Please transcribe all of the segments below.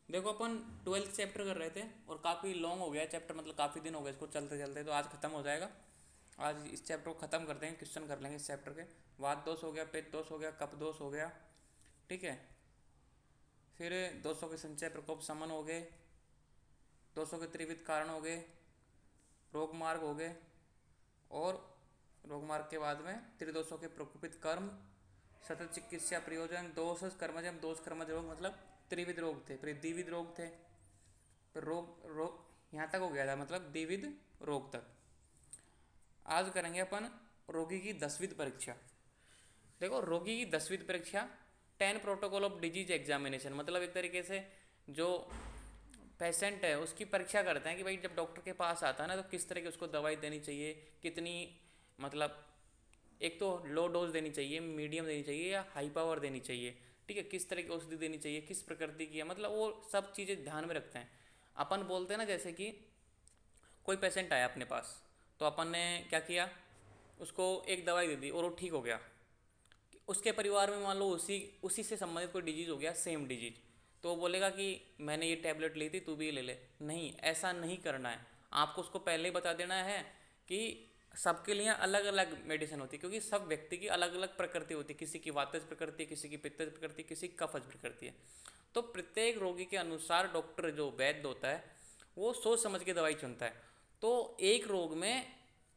देखो अपन 12th chapter कर रहे थे और काफ़ी लॉन्ग हो गया चैप्टर, मतलब काफ़ी दिन हो गए इसको चलते चलते, तो आज ख़त्म हो जाएगा। आज इस चैप्टर को ख़त्म कर देंगे, क्वेश्चन कर लेंगे इस चैप्टर के। वात दोष हो गया, पित्त दोष हो गया, कफ दोष हो गया, ठीक है। फिर दोषों के संचय प्रकोप समन हो गए, दोषों के त्रिविध कारण हो गए, रोग मार्ग हो गए, और रोग मार्ग के बाद में त्रिदोषों के प्रकोपित कर्म, सतत चिकित्सा प्रयोजन, दोष कर्मजम, दोष कर्मज रोग, मतलब त्रिविध रोग थे, फिर द्विविध रोग थे, फिर रोग रोग यहाँ तक हो गया था, मतलब द्विविध रोग तक। आज करेंगे अपन रोगी की 10वीं परीक्षा। देखो रोगी की 10वीं परीक्षा 10 प्रोटोकॉल ऑफ डिजीज एग्जामिनेशन, मतलब एक तरीके से जो पेशेंट है उसकी परीक्षा करते हैं कि भाई जब डॉक्टर के पास आता है ना, तो किस तरह की उसको दवाई देनी चाहिए, कितनी, मतलब एक तो लो डोज देनी चाहिए, मीडियम देनी चाहिए या हाई पावर देनी चाहिए, ठीक है, किस तरह की औषधि देनी चाहिए, किस प्रकृति की है, मतलब वो सब चीज़ें ध्यान में रखते हैं। अपन बोलते हैं ना, जैसे कि कोई पेशेंट आया अपने पास, तो अपन ने क्या किया, उसको एक दवाई दे दी और वो ठीक हो गया। उसके परिवार में मान लो उसी उसी से संबंधित कोई डिजीज़ हो गया, सेम डिजीज, तो वो बोलेगा कि मैंने ये टैबलेट ली थी, तू भी ले ले। नहीं, ऐसा नहीं करना है। आपको उसको पहले ही बता देना है कि सबके लिए अलग अलग मेडिसिन होती है, क्योंकि सब व्यक्ति की अलग अलग प्रकृति होती है, किसी की वातज प्रकृति है, किसी की पित्तज प्रकृति, किसी की कफज प्रकृति है। तो प्रत्येक रोगी के अनुसार डॉक्टर जो वैद्य होता है वो सोच समझ के दवाई चुनता है। तो एक रोग में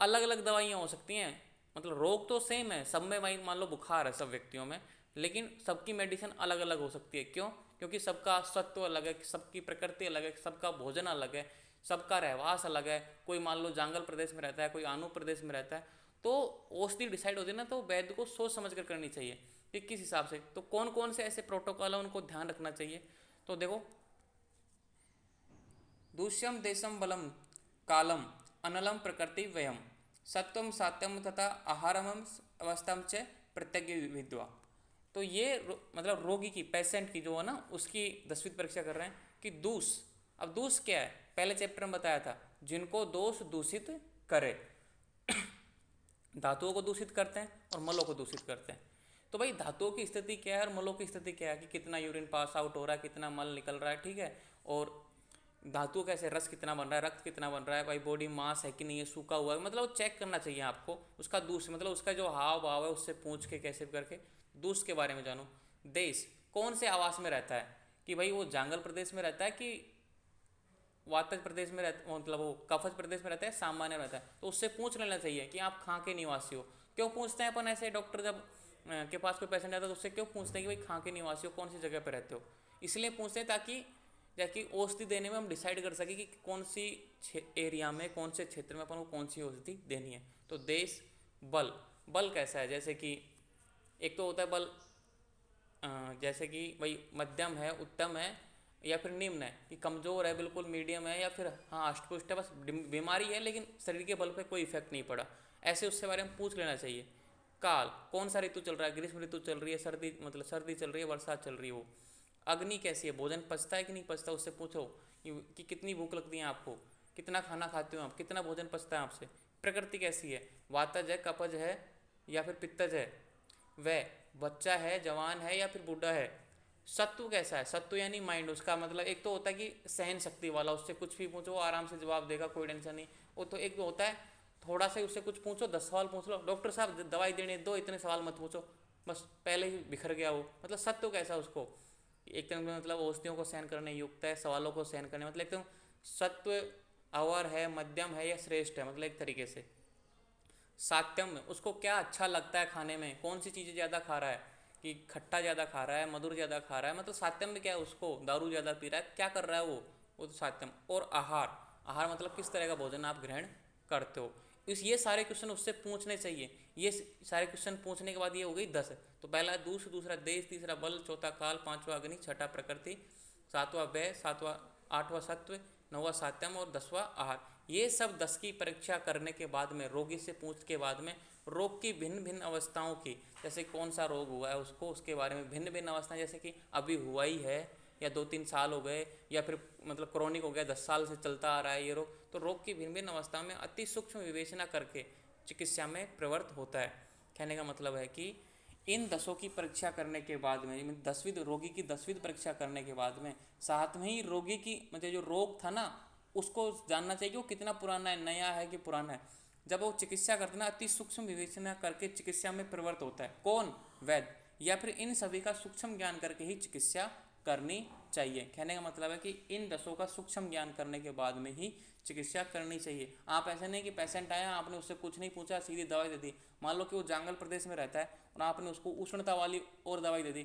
अलग अलग दवाइयाँ हो सकती हैं, मतलब रोग तो सेम है सब में, भाई मान लो बुखार है सब व्यक्तियों में, लेकिन सबकी मेडिसिन अलग अलग हो सकती है। क्यों? क्योंकि सबका सत्व अलग है, सबकी प्रकृति अलग है, सबका भोजन अलग है, सबका रहवास अलग है। कोई मान लो जंगल प्रदेश में रहता है, कोई आनु प्रदेश में रहता है, तो औषधि डिसाइड होती है ना, तो वैद्य को सोच समझ कर करनी चाहिए कि किस हिसाब से, तो कौन कौन से ऐसे प्रोटोकॉल है उनको ध्यान रखना चाहिए। तो देखो, दूष्यम देशम बलम कालम अनलम प्रकृति व्ययम सत्वम सात्यम तथा आहारम अवस्था च प्रत्यज्ञ विद्वा। तो ये मतलब रोगी की, पेशेंट की जो है ना, उसकी 10वीं परीक्षा कर रहे हैं कि दूष। अब दूष क्या है, पहले चैप्टर में बताया था, जिनको दोष दूषित करे, धातुओं को दूषित करते हैं और मलों को दूषित करते हैं। तो भाई धातुओं की स्थिति क्या है और मलों की स्थिति क्या है, कि कितना यूरिन पास आउट हो रहा है, कितना मल निकल रहा है, ठीक है। और धातुओं कैसे, रस कितना बन रहा है, रक्त कितना बन रहा है, भाई बॉडी मास है कि नहीं है, सूखा हुआ है, मतलब चेक करना चाहिए आपको। उसका दूष मतलब उसका जो हाव भाव है उससे पूछ के कैसे करके दूष के बारे में जानो। देश, कौन से आवास में रहता है, कि भाई वो जंगल प्रदेश में रहता है कि वातज प्रदेश में रहता, मतलब वो कफज प्रदेश में रहता है, सामान्य रहता है, तो उससे पूछ लेना चाहिए कि आप कहाँ के निवासी हो। क्यों पूछते हैं अपन ऐसे, डॉक्टर जब के पास कोई पेशेंट आता है तो उससे क्यों पूछते हैं कि भाई कहाँ के निवासी हो, कौन सी जगह पर रहते हो। इसलिए पूछते हैं ताकि जाकि औषधि देने में हम डिसाइड कर सकें कि कौन सी एरिया में, कौन से क्षेत्र में अपन को कौन सी औषधि देनी है। तो देश, बल, बल कैसा है, जैसे कि एक तो होता है बल जैसे कि भाई मध्यम है, उत्तम है, या फिर निम्न है, कि कमज़ोर है, बिल्कुल मीडियम है, या फिर हाँ अष्टपुष्ट है, बस बीमारी है लेकिन शरीर के बल पे कोई इफेक्ट नहीं पड़ा, ऐसे उससे बारे में पूछ लेना चाहिए। काल, कौन सा ऋतु चल रहा है, ग्रीष्म ऋतु चल रही है, सर्दी मतलब सर्दी चल रही है, बरसात चल रही है वो। अग्नि कैसी है, भोजन पचता है कि नहीं पचता, उससे पूछो कि कितनी भूख लगती है आपको, कितना खाना खाते हो आप, कितना भोजन पचता है आपसे। प्रकृति कैसी है, वातज है, कपज है या फिर पित्तज है, वह बच्चा है, जवान है या फिर बूढ़ा है। सत्व कैसा है, सत्व यानी माइंड, उसका मतलब एक तो होता है कि सहन शक्ति वाला, उससे कुछ भी पूछो वो आराम से जवाब देगा, कोई टेंशन नहीं। वो तो एक तो होता है थोड़ा सा ही उससे कुछ पूछो, 10 सवाल पूछ लो, डॉक्टर साहब दवाई देने दो, इतने सवाल मत पूछो, बस पहले ही बिखर गया वो। मतलब सत्व कैसा है उसको, एकदम मतलब औषधियों को सहन करने युक्त है, सवालों को सहन करने, मतलब एकदम सत्व अवर है, मध्यम है या श्रेष्ठ है, मतलब एक तरीके से। सात्यम में उसको क्या अच्छा लगता है खाने में, कौन सी चीज़ें ज़्यादा खा रहा है, कि खट्टा ज़्यादा खा रहा है, मधुर ज़्यादा खा रहा है, मतलब सात्यम में क्या है, उसको दारू ज़्यादा पी रहा है, क्या कर रहा है वो तो सात्यम। और आहार, आहार मतलब किस तरह का भोजन आप ग्रहण करते हो। इस ये सारे क्वेश्चन उससे पूछने चाहिए। ये सारे क्वेश्चन पूछने के बाद ये हो गई 10। तो पहला दूष, दूसरा देश, तीसरा बल, चौथा काल, पांचवा अग्नि, छठा प्रकृति, सातवां व्यय, सातवां आठवां सत्व, नौवां सात्यम और 10वां आहार। ये सब 10 की परीक्षा करने के बाद में, रोगी से पूछ के बाद में, रोग की भिन्न भिन्न अवस्थाओं की, जैसे कौन सा रोग हुआ है उसको, उसके बारे में भिन्न भिन्न अवस्थाएं, जैसे कि अभी हुआ ही है या 2-3 साल हो गए, या फिर मतलब क्रॉनिक हो गया, 10 साल से चलता आ रहा है ये रोग, तो रोग की भिन्न भिन्न अवस्थाओं में अति सूक्ष्म विवेचना करके चिकित्सा में प्रवृत्त होता है। कहने का मतलब है कि इन 10 की परीक्षा करने के बाद में 10वीं रोगी की 10वीं परीक्षा करने के बाद में साथ में ही रोगी की मतलब जो रोग था ना उसको जानना चाहिए कि वो कितना पुराना है, नया है कि पुराना है। जब वो चिकित्सा करते ना अति सूक्ष्म विवेचना करके चिकित्सा में परिवर्त होता है। कौन? वैद्य। या फिर इन सभी का सूक्ष्म ज्ञान करके ही चिकित्सा करनी चाहिए। कहने का मतलब है कि इन 10 का सूक्ष्म ज्ञान करने के बाद में ही चिकित्सा करनी चाहिए। आप ऐसे नहीं कि पेशेंट आया आपने उससे कुछ नहीं पूछा सीधी दवाई दे दी। मान लो कि वो जंगल प्रदेश में रहता है और आपने उसको उष्णता वाली और दवाई दे दी,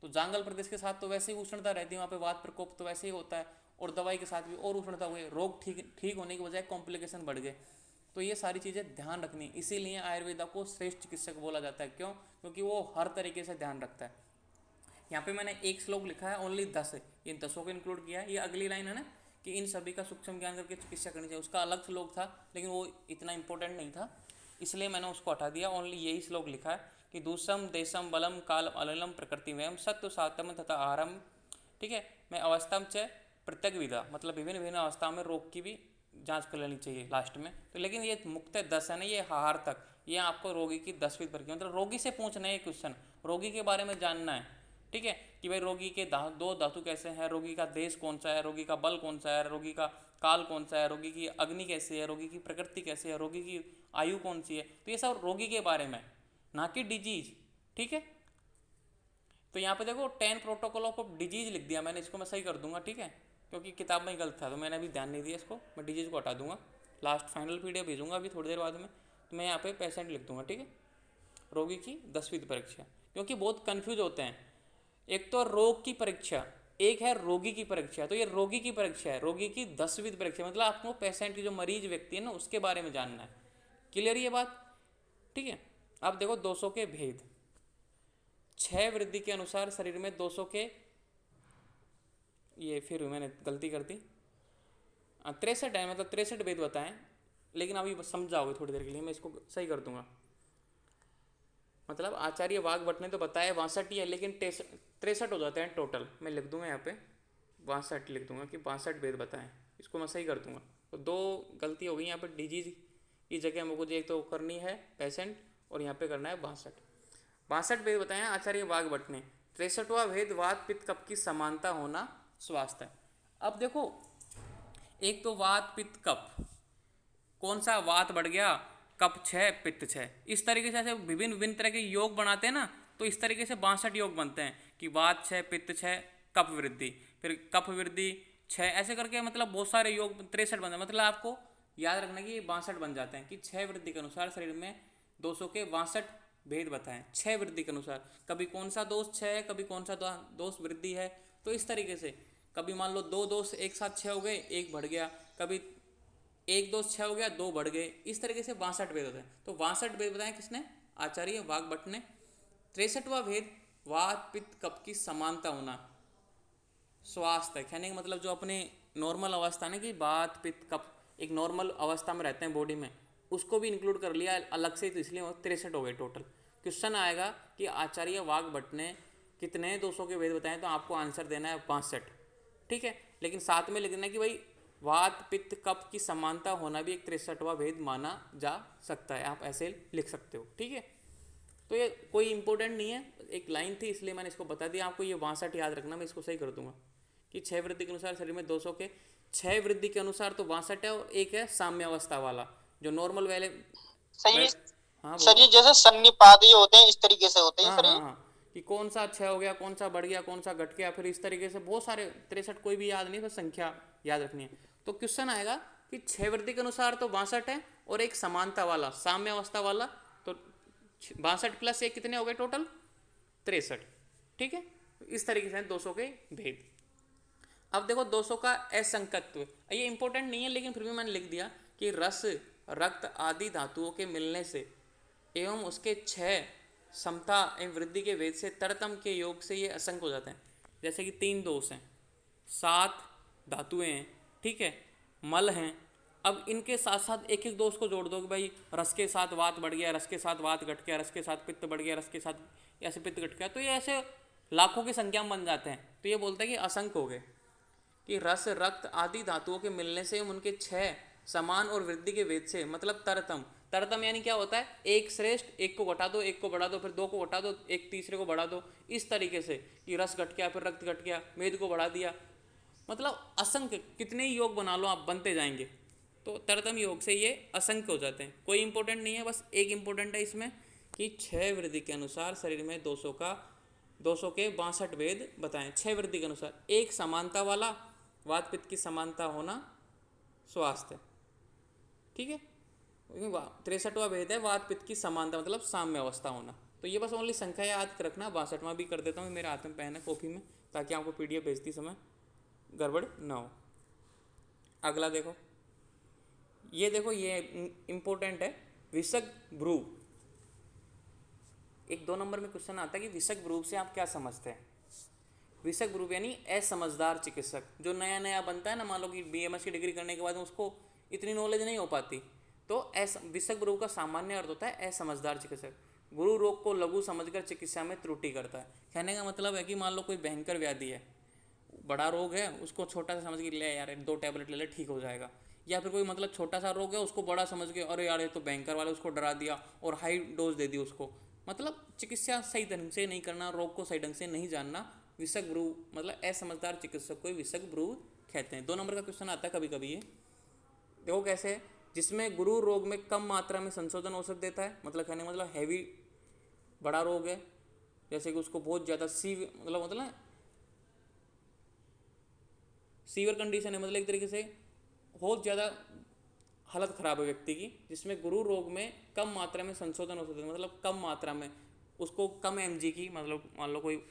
तो जंगल प्रदेश के साथ तो वैसे ही उष्णता रहती है, वहाँ पे वात प्रकोप तो वैसे ही होता है और दवाई के साथ भी और उष्णता हुई, रोग ठीक होने की बजाय कॉम्प्लिकेशन बढ़ गए। तो ये सारी चीज़ें ध्यान रखनी, इसीलिए आयुर्वेदा को श्रेष्ठ चिकित्सक बोला जाता है। क्यों? क्योंकि वो हर तरीके से ध्यान रखता है। यहाँ पे मैंने एक श्लोक लिखा है ओनली 10 है, इन 10 को इंक्लूड किया है। ये अगली लाइन है ना कि इन सभी का सूक्ष्म ज्ञान करके चिकित्सा करनी चाहिए, उसका अलग श्लोक था लेकिन वो इतना इंपॉर्टेंट नहीं था इसलिए मैंने उसको हटा दिया। ओनली यही श्लोक लिखा है कि दूसम देशम बलम काल अलम प्रकृति में सत्व सातम तथा आहारम, ठीक है, मैं अवस्था च प्रत्येक विधा, मतलब विभिन्न विभिन्न अवस्थाओं में रोग की भी जांच कर लेनी चाहिए लास्ट में। तो लेकिन ये मुक्त 10 है ना, ये आहार तक, ये आपको रोगी की 10वीं पर की, मतलब रोगी से पूछना है क्वेश्चन, रोगी के बारे में जानना है, ठीक है, कि भाई रोगी के दो धातु कैसे हैं, रोगी का देश कौन सा है, रोगी का बल कौन सा है, रोगी का काल कौन सा है, रोगी की अग्नि कैसी है, रोगी की प्रकृति कैसी है, रोगी की आयु कौन सी है। तो ये सब रोगी के बारे में, ना कि डिजीज, ठीक है। तो यहाँ पे देखो 10 प्रोटोकॉल ऑफ डिजीज लिख दिया मैंने, इसको मैं सही कर दूंगा, ठीक है, क्योंकि किताब में ही गलत था तो मैंने अभी ध्यान नहीं दिया इसको, मैं डिजीज को हटा दूंगा, लास्ट फाइनल पीडीएफ भेजूंगा अभी थोड़ी देर बाद में। तो मैं यहाँ पे पेशेंट लिख दूंगा, ठीक है, रोगी की 10वीं परीक्षा, क्योंकि बहुत कन्फ्यूज होते हैं। एक तो रोग की परीक्षा, एक है रोगी की परीक्षा। तो ये रोगी की परीक्षा है, रोगी की 10वीं परीक्षा, मतलब आपको पेशेंट की जो मरीज व्यक्ति है ना उसके बारे में जानना है। क्लियर ये बात? ठीक है। अब देखो 200 के भेद, 6 वृद्धि के अनुसार शरीर में 200 के, ये फिर मैंने गलती कर दी, 63 है, मतलब 63 भेद बताएं, लेकिन अभी समझाओगे थोड़ी देर के लिए, मैं इसको सही कर दूंगा। मतलब आचार्य वाघभट्ट ने तो बताया 62 ही है, लेकिन 63 हो जाते हैं टोटल। मैं लिख दूंगा यहाँ पे 62 लिख दूंगा कि 62 भेद बताएं, इसको मैं सही कर दूंगा। तो 2 गलती हो गई यहाँ पर, डिजीज की जगह मुझे एक तो करनी है पेशेंट और यहाँ पे करना है 62 भेद बताएं आचार्य वाघभट्ट ने। 63वां भेद वात पित्त कफ की समानता होना स्वास्थ्य है। अब देखो एक तो वात पित्त कफ, कौन सा वात बढ़ गया, कफ 6 पित्त 6, इस तरीके से ऐसे विभिन्न विभिन्न तरह के योग बनाते हैं ना, तो इस तरीके से 62 योग बनते हैं कि वात 6 पित्त 6 कफ वृद्धि, फिर कफ वृद्धि 6, ऐसे करके मतलब बहुत सारे योग 63 बनते हैं। मतलब आपको याद रखना कि ये 62 बन जाते हैं कि 6 वृद्धि के अनुसार शरीर में 200 के 62 भेद बताएं, 6 वृद्धि के अनुसार। कभी कौन सा दोष 6 है, कभी कौन सा दोष वृद्धि है, तो इस तरीके से कभी मान लो 2 दोष एक साथ 6 हो गए, 1 बढ़ गया, कभी 1 दोष 6 हो गया, 2 बढ़ गए, इस तरीके से 62 भेद होते हैं। तो 62 भेद बताएं किसने? आचार्य वाघभट्ट ने। 63वां भेद वात पित्त कफ की समानता होना स्वास्थ्य है। कहने का मतलब जो अपने नॉर्मल अवस्था है कि वात पित्त कफ एक नॉर्मल अवस्था में रहते हैं बॉडी में, उसको भी इंक्लूड कर लिया अलग से, तो इसलिए 63 हो गए टोटल। क्वेश्चन आएगा कि आचार्य वाघभट्ट ने कितने 200 के भेद बताएं, तो आपको आंसर देना है 62, ठीक है, लेकिन साथ में लिख देना कि भाई वात पित्त कफ की समानता होना भी एक 63वां भेद माना जा सकता है, आप ऐसे लिख सकते हो, ठीक है। तो ये कोई इंपॉर्टेंट नहीं है, एक लाइन थी इसलिए मैंने इसको बता दिया आपको। ये 62 याद रखना, मैं इसको सही कर दूंगा कि 6 वृद्धि के अनुसार शरीर में 200 के 6 वृद्धि के अनुसार तो 62 है, और एक है साम्य अवस्था वाला जो नॉर्मल वाले सही। हाँ सर ये जैसे सन्निपात होते हैं इस तरीके से होते हैं हाँ सर हाँ ये। हाँ, कि कौन सा 6 हो गया, कौन सा बढ़ गया, कौन सा घट गया, फिर इस तरीके से बहुत सारे 63 कोई भी याद नहीं, बस संख्या याद रखनी है। तो क्वेश्चन आएगा कि 6 वृद्धि के अनुसार तो 62 है, और एक समानता वाला साम्य अवस्था वाला, तो 62 प्लस 1 कितने हो गए टोटल? 63, ठीक है। इस तरीके से 200 के भेद। अब देखो 200 का असंकत्व, ये इंपॉर्टेंट नहीं है लेकिन फिर भी मैंने लिख दिया कि रस रक्त आदि धातुओं के मिलने से एवं उसके 6 समता एवं वृद्धि के भेद से तरतम के योग से ये असंख्य हो जाते हैं। जैसे कि 3 दोष हैं, 7 धातुएं हैं, ठीक है, मल हैं। अब इनके साथ साथ एक एक दोष को जोड़ दो कि भाई रस के साथ वात बढ़ गया, रस के साथ वात घट गया, रस के साथ पित्त बढ़ गया, रस के साथ ऐसे पित्त घट गया, तो ये ऐसे लाखों की संख्या में बन जाते हैं। तो ये बोलते हैं कि असंख्य हो गए कि रस रक्त आदि धातुओं के मिलने से उनके 6 समान और वृद्धि के भेद से, मतलब तरतम तरतम यानी क्या होता है, एक श्रेष्ठ, एक को घटा दो, एक को बढ़ा दो, फिर दो को घटा दो, एक तीसरे को बढ़ा दो, इस तरीके से कि रस घट गया, फिर रक्त घट गया, मेद को बढ़ा दिया, मतलब असंख्य कितने ही योग बना लो आप, बनते जाएंगे। तो तरतम योग से ये असंख्य हो जाते हैं। कोई इंपॉर्टेंट नहीं है, बस एक इंपॉर्टेंट है इसमें कि 6 वृद्धि के अनुसार शरीर में 200 के 62 वेद बताएं। 6 वृद्धि के अनुसार, एक समानता वाला, वात पित्त की समानता होना स्वास्थ्य, ठीक है। 63वां भेद है वात पित्त की समानता, मतलब साम्य अवस्था होना। तो ये बस ओनली संख्या याद रखना। 62वां भी कर देता हूँ, मेरे हाथ में पेन है कॉपी में, ताकि आपको पीडीएफ भेजती समय गड़बड़ ना हो। अगला देखो, ये देखो, ये इंपॉर्टेंट है, विसर्ग भ्रू। एक 2 नंबर में क्वेश्चन आता है कि विसर्ग भ्रू से आप क्या समझते हैं। विसर्ग भ्रू यानी असमझदार चिकित्सक। जो नया नया बनता है ना, मान लो कि बीएमएस की डिग्री करने के बाद उसको इतनी नॉलेज नहीं हो पाती, तो विसर्ग भ्रू का सामान्य अर्थ होता है असमझदार चिकित्सक। गुरु रोग को लघु समझकर चिकित्सा में त्रुटि करता है। कहने का मतलब है कि मान लो कोई भयंकर व्याधि है, बड़ा रोग है, उसको छोटा सा समझ के ले यार 2 टैबलेट ले ले ठीक हो जाएगा। या फिर कोई मतलब छोटा सा रोग है, उसको बड़ा समझ के अरे यार ये तो भयंकर वाला, उसको डरा दिया और हाई डोज दे दी उसको। मतलब चिकित्सा सही ढंग से नहीं करना, रोग को सही ढंग से नहीं जानना, विसर्ग भ्रू मतलब असमझदार चिकित्सक को विसर्ग भ्रू कहते हैं। 2 नंबर का क्वेश्चन आता है कभी कभी ये, देखो कैसे है, जिसमें गुरु रोग में कम मात्रा में संशोधन औषध देता है। मतलब कहने का मतलब हैवी बड़ा रोग है, जैसे कि उसको बहुत ज़्यादा मतलब सीवियर कंडीशन है, मतलब एक तरीके से बहुत ज़्यादा हालत ख़राब है व्यक्ति की, जिसमें गुरु रोग में कम मात्रा में संशोधन औषध, मतलब कम मात्रा में उसको कम एमजी की, मतलब मान लो कोई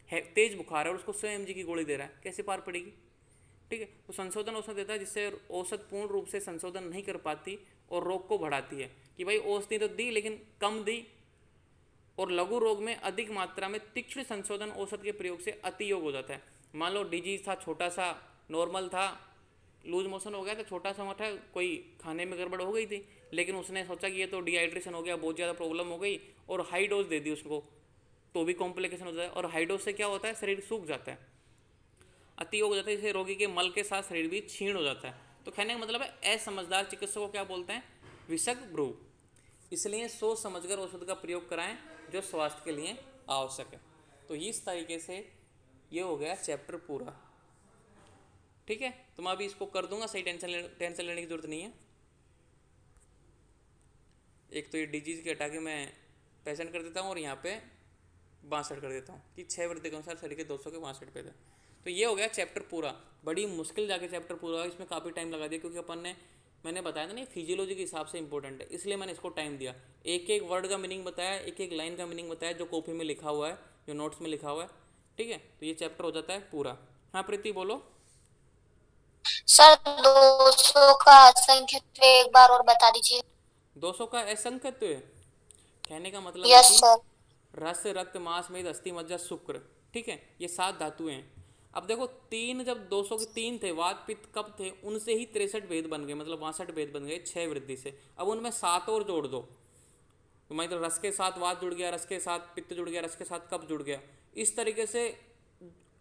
है तेज बुखार है और उसको 100 एमजी की गोली दे रहा है, कैसे पार पड़ेगी, ठीक है। तो संशोधन औषध देता है, जिससे औषध पूर्ण रूप से संशोधन नहीं कर पाती और रोग को बढ़ाती है। कि भाई औषधि तो दी लेकिन कम दी। और लघु रोग में अधिक मात्रा में तीक्ष्ण संशोधन औषध के प्रयोग से अति योग हो जाता है। मान लो डिजीज था, छोटा सा नॉर्मल था, लूज मोशन हो गया था, छोटा सा मोटा, कोई खाने में गड़बड़ हो गई थी, लेकिन उसने सोचा कि ये तो डिहाइड्रेशन हो गया, बहुत ज़्यादा प्रॉब्लम हो गई, और हाई डोज दे दी उसको, तो भी कॉम्प्लिकेशन हो जाता है। और हाई डोज से क्या होता है, शरीर सूख जाता है, अति योग हो जाता है, इससे रोगी के मल के साथ शरीर भी क्षीण हो जाता है। तो कहने का मतलब है असमझदार चिकित्सक को क्या बोलते हैं, विसर्ग भ्रू। इसलिए सोच समझकर औषध का प्रयोग कराएं जो स्वास्थ्य के लिए आवश्यक है। तो इस तरीके से ये हो गया चैप्टर पूरा, ठीक है। तो मैं अभी इसको कर दूंगा सही, टेंशन लेने की जरूरत नहीं है। एक तो ये डिजीज के हटा के मैं पेशेंट कर देता हूँ और यहाँ पे 62 कर देता हूँ कि 6 वृद्धि के अनुसार शरीर के 200 के 62 पे थे। तो ये हो गया चैप्टर पूरा। बड़ी मुश्किल जाके चैप्टर पूरा हुआ, इसमें काफ़ी टाइम लगा दिया, क्योंकि अपन ने, मैंने बताया था ना, फिजियोलॉजी के हिसाब से इंपॉर्टेंट है, इसलिए मैंने इसको टाइम दिया। एक एक वर्ड का मीनिंग बताया, एक एक लाइन का मीनिंग बताया, जो कॉपी में लिखा हुआ है, जो नोट्स में लिखा हुआ है, ठीक है। तो ये चैप्टर हो जाता है पूरा। हाँ प्रीति बोलो। सर 200 का असंख्यत्व एक बार और बता दीजिए। 200 का असंख्यत्व, कहने का मतलब है यस कि सर। रस, रक्त, मांस, मेद, अस्थि, मज्जा, शुक्र, ठीक है, ये 7 धातुएं हैं। अब देखो 3, जब 200 के 3 थे, वात पित्त कब थे, उनसे ही 63 भेद बन गए, मतलब 62 भेद बन गए 6 वृद्धि से। अब उनमें 7 और जोड़ दो, तो मतलब रस के साथ वात जुड़ गया, रस के साथ पित्त जुड़ गया, रस के साथ कब जुड़ गया, इस तरीके से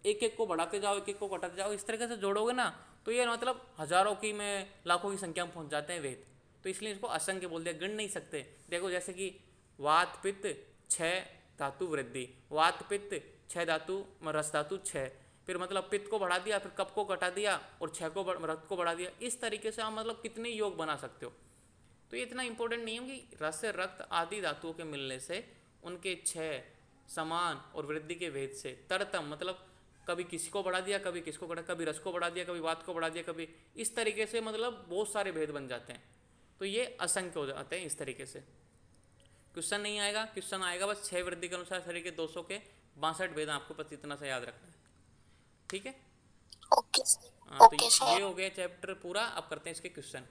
एक एक को बढ़ाते जाओ, एक एक को घटाते जाओ, इस तरीके से जोड़ोगे ना, तो ये मतलब हजारों की में लाखों की संख्या में पहुंच जाते हैं वेद। तो इसलिए इसको असंख्य बोल दिया, गिन नहीं सकते। देखो जैसे कि वात पित्त 6 धातु वृद्धि, वात पित्त 6 धातु, रस धातु 6, फिर मतलब पित्त को बढ़ा दिया, फिर कप को घटा दिया, और 6 को रक्त को बढ़ा दिया। इस तरीके से आप मतलब कितने योग बना सकते हो। तो ये इतना इंपॉर्टेंट नहीं है कि रस, रक्त आदि धातुओं के मिलने से उनके 6 समान और वृद्धि के भेद से तरतम, मतलब कभी किसी को बढ़ा दिया, कभी किसको बढ़ा, कभी रस को बढ़ा दिया, कभी वात को बढ़ा दिया, कभी इस तरीके से, मतलब बहुत सारे भेद बन जाते हैं। तो ये असंख्य हो जाते हैं इस तरीके से। क्वेश्चन नहीं आएगा, क्वेश्चन आएगा बस 6 वृद्धि के अनुसार शरीर के 200 के 62 भेद, आपको बस इतना सा याद रखना है, ठीक है। ओके हाँ, तो ओके ये सर। हो गया चैप्टर पूरा। अब करते हैं इसके क्वेश्चन।